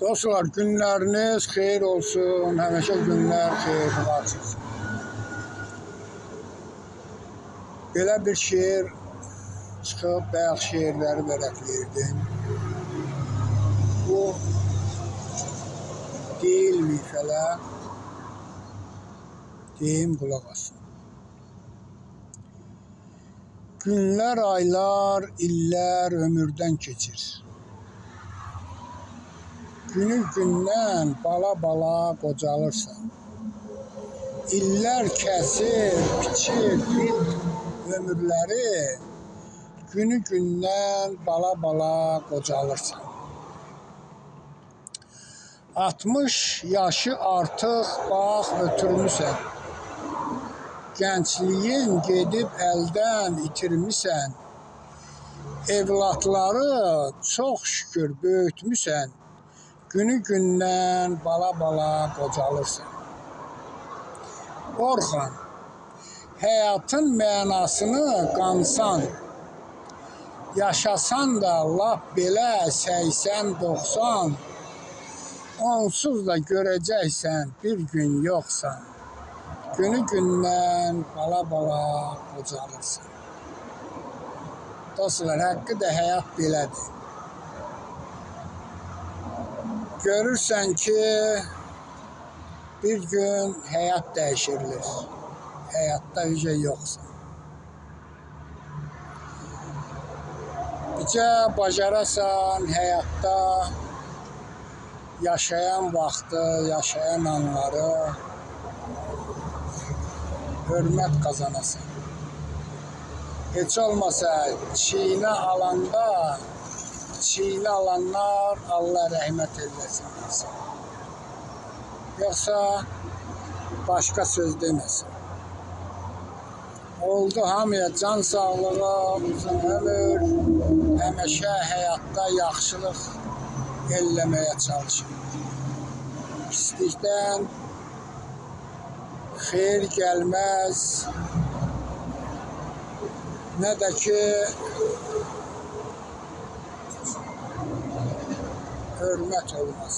Dostlar, günləriniz xeyir olsun, həmişə günlər xeyirli olsun. Belə bir şeir çıxıb, bayaq şeirləri vərəqləyirdim. Bu deyilmi fələ, deyim qulaq asın. Günlər, aylar, illər ömürdən keçir. Günü gündən bala qocalırsan. İllər kəsir, biçir ömürləri, günü gündən bala qocalırsan. 60 yaşı artıq bax ötürmüsən. Gəncliyin gedib əldən itirmisən. Evlatları çox şükür böyütmüsən. Günü gündən bala qocalırsan. Orxan, həyatın mənasını qansan, yaşasan da lap belə 80-90, onsuz da görəcəksən bir gün yoxsan. Günü gündən bala qocalırsan. Dostlar, haqqı da həyat belədir. Görürsən ki, bir gün həyat dəyişirilir. Həyatda yüce yoxsan. Necə bacarasan həyatda yaşayan vaxtı, yaşayan anları hörmət qazanasan. Heç olmasa çiynə alanda, çiynə alanlar Allah rəhmət eləsin. Yoxsa başqa söz deməsin. Oldu hamıya can sağlığı, uzun ömür, həmişə həyatda yaxşılıq eləməyə çalışın. Pislikdən xeyir gəlməz, nə də ki hörmət olmaz.